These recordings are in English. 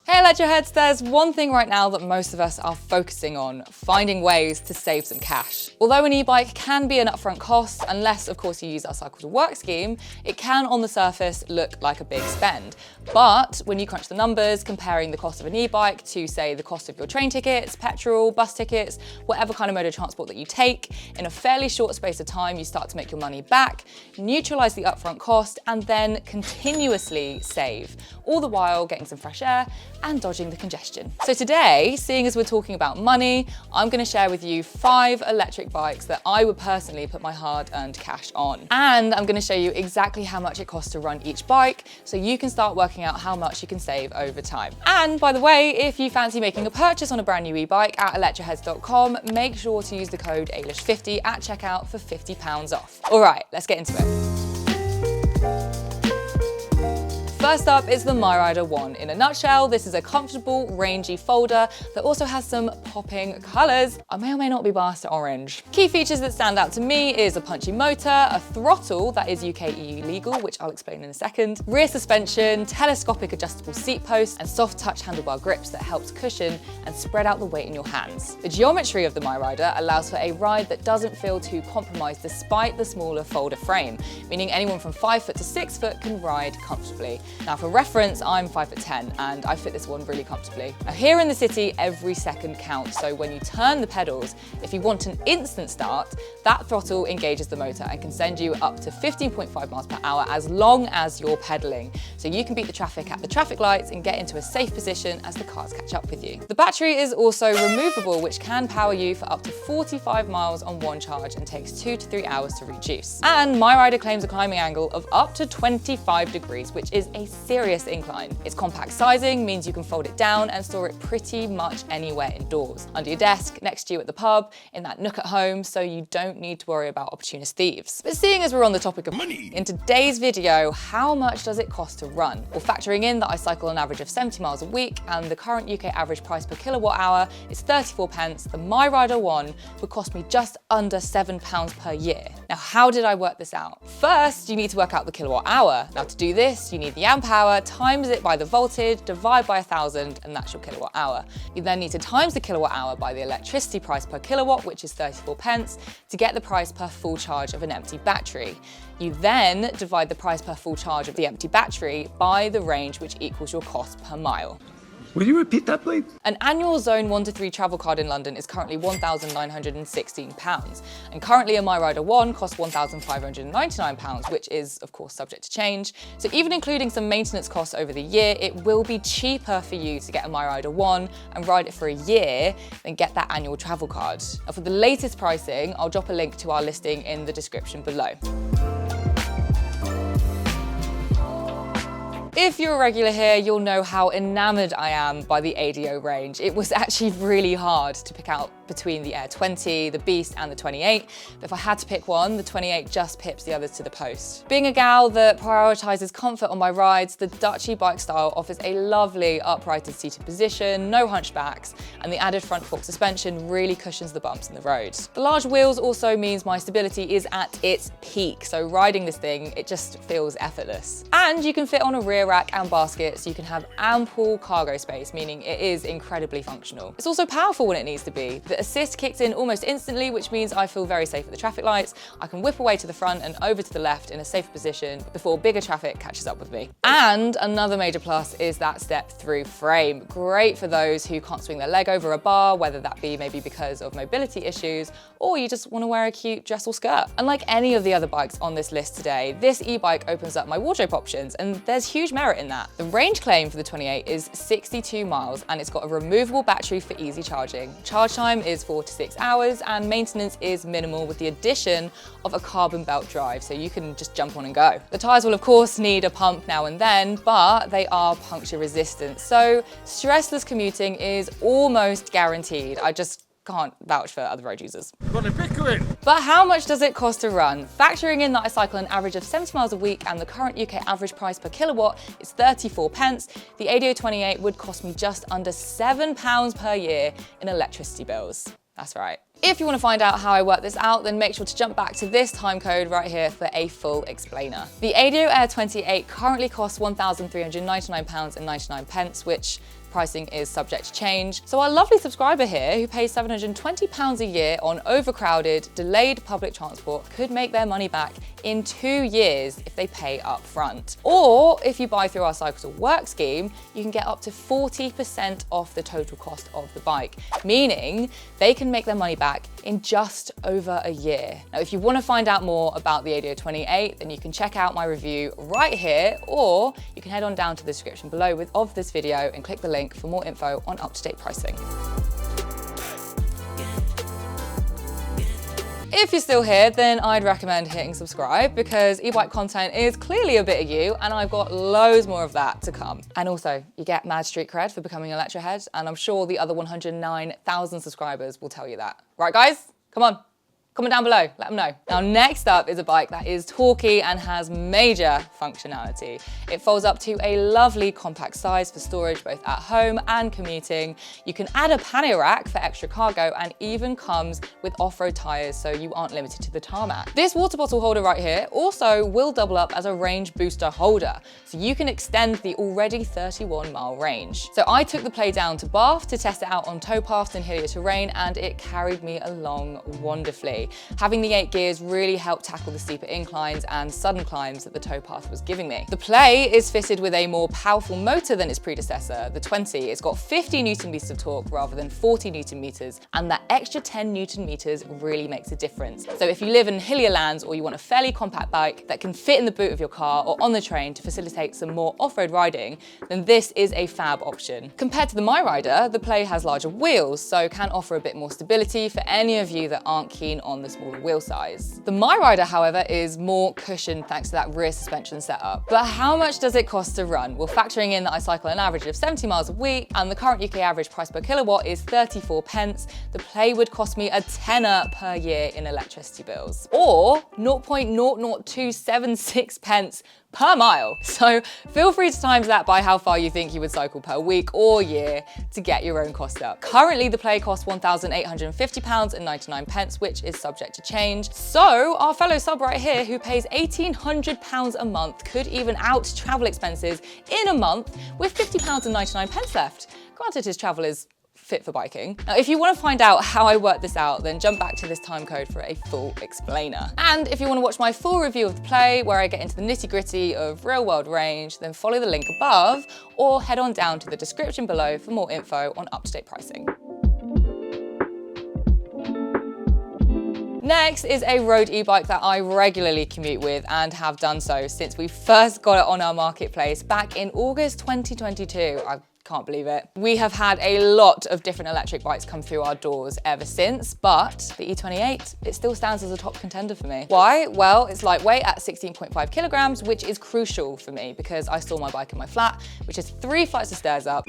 Hey Electroheads, there's one thing right now that most of us are focusing on, finding ways to save some cash. Although an e-bike can be an upfront cost, unless of course you use our Cycle to Work scheme, it can on the surface look like a big spend. But when you crunch the numbers, comparing the cost of an e-bike to say the cost of your train tickets, petrol, bus tickets, whatever kind of mode of transport that you take, in a fairly short space of time you start to make your money back, neutralize the upfront cost, and then continuously save, all the while getting some fresh air and dodging the congestion. So today, seeing as we're talking about money, I'm going to share with you 5 electric bikes that I would personally put my hard-earned cash on. And I'm going to show you exactly how much it costs to run each bike, so you can start working out how much you can save over time. And by the way, if you fancy making a purchase on a brand new e-bike at electroheads.com, make sure to use the code ALISH50 at checkout for £50 off. All right, let's get into it. First up is the MiRIDER ONE. In a nutshell, this is a comfortable, rangy folder that also has some popping colors. I may or may not be biased to orange. Key features that stand out to me is a punchy motor, a throttle that is UK EU legal, which I'll explain in a second, rear suspension, telescopic adjustable seat posts, and soft touch handlebar grips that helps cushion and spread out the weight in your hands. The geometry of the MiRIDER allows for a ride that doesn't feel too compromised despite the smaller folder frame, meaning anyone from 5 foot to 6 foot can ride comfortably. Now for reference, I'm 5'10" and I fit this one really comfortably. Now here in the city, every second counts, so when you turn the pedals, if you want an instant start, that throttle engages the motor and can send you up to 15.5 miles per hour as long as you're pedaling. So you can beat the traffic at the traffic lights and get into a safe position as the cars catch up with you. The battery is also removable, which can power you for up to 45 miles on one charge and takes 2 to 3 hours to reduce. And MiRIDER claims a climbing angle of up to 25 degrees, which is a serious incline. Its compact sizing means you can fold it down and store it pretty much anywhere indoors. Under your desk, next to you at the pub, in that nook at home, so you don't need to worry about opportunist thieves. But seeing as we're on the topic of money, in today's video, how much does it cost to run? Well, factoring in that I cycle an average of 70 miles a week and the current UK average price per kilowatt hour is 34 pence, the MiRIDER ONE would cost me just under £7 per year. Now, how did I work this out? First, you need to work out the kilowatt hour. Now to do this, you need the amp hour, times it by the voltage, divide by 1,000, and that's your kilowatt hour. You then need to times the kilowatt hour by the electricity price per kilowatt, which is 34 pence, to get the price per full charge of an empty battery. You then divide the price per full charge of the empty battery by the range, which equals your cost per mile. Will you repeat that, please? An annual Zone 1 to 3 travel card in London is currently £1,916, and currently a MiRIDER ONE costs £1,599, which is of course subject to change. So even including some maintenance costs over the year, it will be cheaper for you to get a MiRIDER ONE and ride it for a year than get that annual travel card. Now for the latest pricing, I'll drop a link to our listing in the description below. If you're a regular here, you'll know how enamored I am by the ADO range. It was actually really hard to pick out between the Air 20, the Beast, and the 28, but if I had to pick one, the 28 just pips the others to the post. Being a gal that prioritizes comfort on my rides, the Dutch e-bike style offers a lovely uprighted seated position, no hunchbacks, and the added front fork suspension really cushions the bumps in the road. The large wheels also means my stability is at its peak, so riding this thing, it just feels effortless. And you can fit on a rear rack and basket, so you can have ample cargo space, meaning it is incredibly functional. It's also powerful when it needs to be. The assist kicks in almost instantly, which means I feel very safe at the traffic lights. I can whip away to the front and over to the left in a safe position before bigger traffic catches up with me. And another major plus is that step-through frame. Great for those who can't swing their leg over a bar, whether that be maybe because of mobility issues, or you just want to wear a cute dress or skirt. Unlike any of the other bikes on this list today, this e-bike opens up my wardrobe options, and there's huge merit in that. The range claim for the 28 is 62 miles, and it's got a removable battery for easy charging. Charge time is 4 to 6 hours, and maintenance is minimal with the addition of a carbon belt drive, so you can just jump on and go. The tyres will of course need a pump now and then, but they are puncture resistant, so stressless commuting is almost guaranteed. I just can't vouch for other road users. But how much does it cost to run? Factoring in that I cycle an average of 70 miles a week and the current UK average price per kilowatt is 34 pence, the ADO 28 would cost me just under £7 per year in electricity bills. That's right. If you want to find out how I work this out, then make sure to jump back to this time code right here for a full explainer. The ADO Air 28 currently costs £1,399.99, which Pricing is subject to change. So our lovely subscriber here, who pays £720 a year on overcrowded, delayed public transport, could make their money back in 2 years if they pay up front. Or if you buy through our Cycle to Work scheme, you can get up to 40% off the total cost of the bike, meaning they can make their money back in just over a year. Now, if you want to find out more about the ADO 28, then you can check out my review right here, or you can head on down to the description below of this video and click the link for more info on up-to-date pricing. If you're still here, then I'd recommend hitting subscribe because e-bike content is clearly a bit of you, and I've got loads more of that to come. And also, you get mad street cred for becoming an Electrohead, and I'm sure the other 109,000 subscribers will tell you that. Right, guys? Come on. Comment down below, let them know. Now, next up is a bike that is torquey and has major functionality. It folds up to a lovely compact size for storage both at home and commuting. You can add a pannier rack for extra cargo and even comes with off-road tires, so you aren't limited to the tarmac. This water bottle holder right here also will double up as a range booster holder, so you can extend the already 31-mile range. So I took the Play down to Bath to test it out on towpaths and hillier terrain, and it carried me along wonderfully. Having the 8 gears really helped tackle the steeper inclines and sudden climbs that the towpath was giving me. The Play is fitted with a more powerful motor than its predecessor, the 20. It's got 50 Newton meters of torque rather than 40 Newton meters, and that extra 10 Newton meters really makes a difference. So if you live in hillier lands or you want a fairly compact bike that can fit in the boot of your car or on the train to facilitate some more off-road riding, then this is a fab option. Compared to the MiRIDER, the Play has larger wheels, so can offer a bit more stability for any of you that aren't keen on the smaller wheel size. The MiRIDER, however, is more cushioned thanks to that rear suspension setup. But how much does it cost to run? Well, factoring in that I cycle an average of 70 miles a week and the current UK average price per kilowatt is 34 pence, the Play would cost me a tenner per year in electricity bills, or 0.00276 pence per mile. So feel free to times that by how far you think you would cycle per week or year to get your own cost up. Currently, the Play costs £1,850.99, which is subject to change. So our fellow sub right here, who pays £1,800 a month, could even out travel expenses in a month with £50.99 left. Granted, his travel is fit for biking. Now, if you want to find out how I work this out, then jump back to this time code for a full explainer. And if you want to watch my full review of the Play, where I get into the nitty-gritty of real-world range, then follow the link above or head on down to the description below for more info on up-to-date pricing. Next is a road e-bike that I regularly commute with and have done so since we first got it on our marketplace back in August 2022. I can't believe it. We have had a lot of different electric bikes come through our doors ever since, but the E28, it still stands as a top contender for me. Why? Well, it's lightweight at 16.5 kilograms, which is crucial for me because I store my bike in my flat, which is 3 flights of stairs up.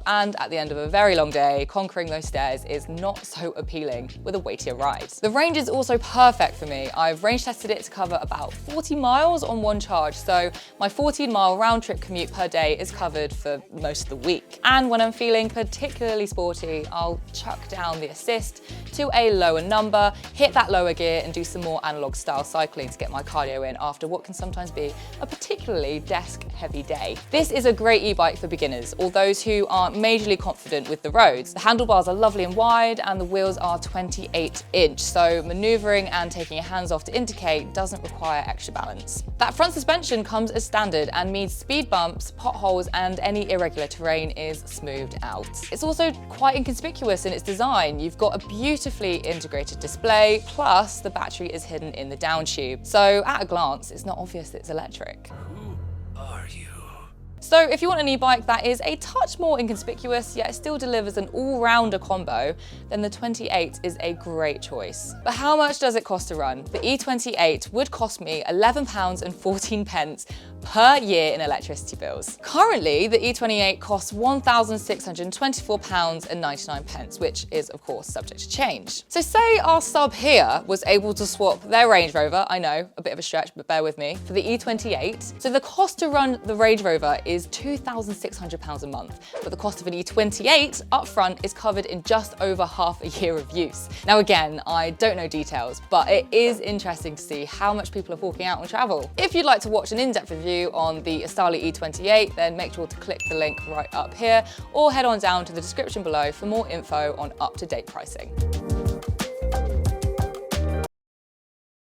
And at the end of a very long day, conquering those stairs is not so appealing with a weightier ride. The range is also perfect for me. I've range tested it to cover about 40 miles on one charge, so my 14-mile round trip commute per day is covered for most of the week. And when I'm feeling particularly sporty, I'll chuck down the assist to a lower number, hit that lower gear and do some more analog style cycling to get my cardio in after what can sometimes be a particularly desk-heavy day. This is a great e-bike for beginners or those who aren't majorly confident with the roads. The handlebars are lovely and wide and the wheels are 28-inch, so maneuvering and taking your hands off to indicate doesn't require extra balance. That front suspension comes as standard and means speed bumps, potholes and any irregular terrain is smoothed out. It's also quite inconspicuous in its design. You've got a beautifully integrated display, plus the battery is hidden in the down tube. So at a glance, it's not obvious that it's electric. Who are you? So if you want an e-bike that is a touch more inconspicuous, yet still delivers an all-rounder combo, then the 28 is a great choice. But how much does it cost to run? The E28 would cost me £11.14 per year in electricity bills. Currently, the E28 costs £1,624.99, which is of course subject to change. So say our sub here was able to swap their Range Rover, I know, a bit of a stretch, but bear with me, for the E28. So the cost to run the Range Rover is £2,600 a month, but the cost of an E28 up front is covered in just over half a year of use. Now again, I don't know details, but it is interesting to see how much people are forking out on travel. If you'd like to watch an in-depth review review on the ESTARLI E28, then make sure to click the link right up here or head on down to the description below for more info on up-to-date pricing.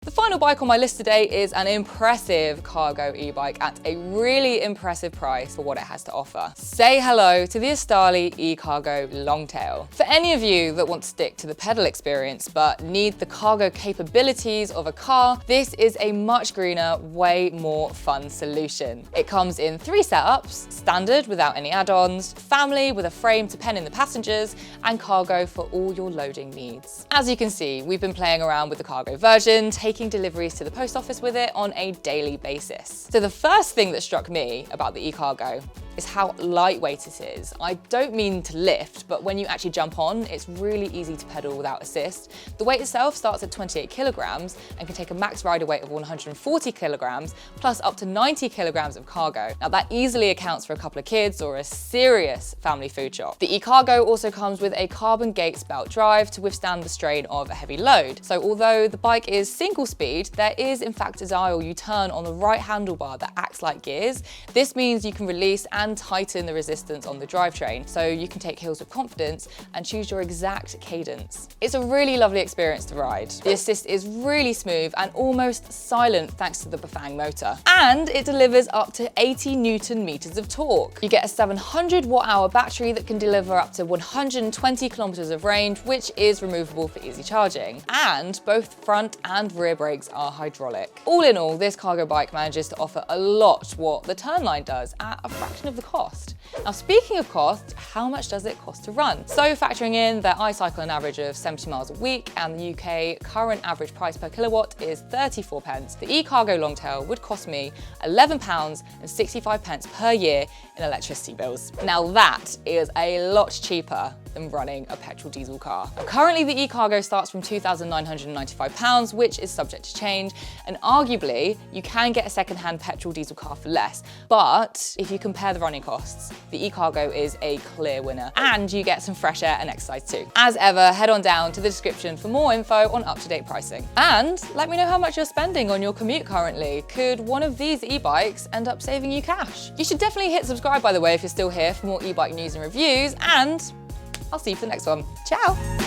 The final bike on my list today is an impressive cargo e-bike at a really impressive price for what it has to offer. Say hello to the ESTARLI ECARGO Longtail. For any of you that want to stick to the pedal experience but need the cargo capabilities of a car, this is a much greener, way more fun solution. It comes in 3 setups: standard without any add-ons, family with a frame to pen in the passengers, and cargo for all your loading needs. As you can see, we've been playing around with the cargo version, taking deliveries to the post office with it on a daily basis. So the first thing that struck me about the ECARGO is how lightweight it is. I don't mean to lift, but when you actually jump on, it's really easy to pedal without assist. The weight itself starts at 28 kilograms and can take a max rider weight of 140 kilograms, plus up to 90 kilograms of cargo. Now that easily accounts for a couple of kids or a serious family food shop. The ECARGO also comes with a carbon Gates belt drive to withstand the strain of a heavy load. So although the bike is single speed, there is in fact a dial you turn on the right handlebar that acts like gears. This means you can release and tighten the resistance on the drivetrain, so you can take hills with confidence and choose your exact cadence. It's a really lovely experience to ride. The assist is really smooth and almost silent thanks to the Bafang motor. And it delivers up to 80 Newton meters of torque. You get a 700 watt-hour battery that can deliver up to 120 kilometers of range, which is removable for easy charging. And both front and rear brakes are hydraulic. All in all, this cargo bike manages to offer a lot what the Turnline does at a fraction of the cost. Now, speaking of cost, how much does it cost to run? So factoring in that I cycle an average of 70 miles a week and the UK current average price per kilowatt is 34 pence, the ECARGO Longtail would cost me £11.65 per year in electricity bills. Now that is a lot cheaper than running a petrol diesel car. Now, currently the ECARGO starts from £2,995, which is subject to change, and arguably you can get a second-hand petrol diesel car for less, but if you compare the running costs, the ECARGO is a clear winner, and you get some fresh air and exercise too. As ever, head on down to the description for more info on up-to-date pricing. And let me know how much you're spending on your commute currently. Could one of these e-bikes end up saving you cash? You should definitely hit subscribe, by the way, if you're still here for more e-bike news and reviews, and I'll see you for the next one. Ciao!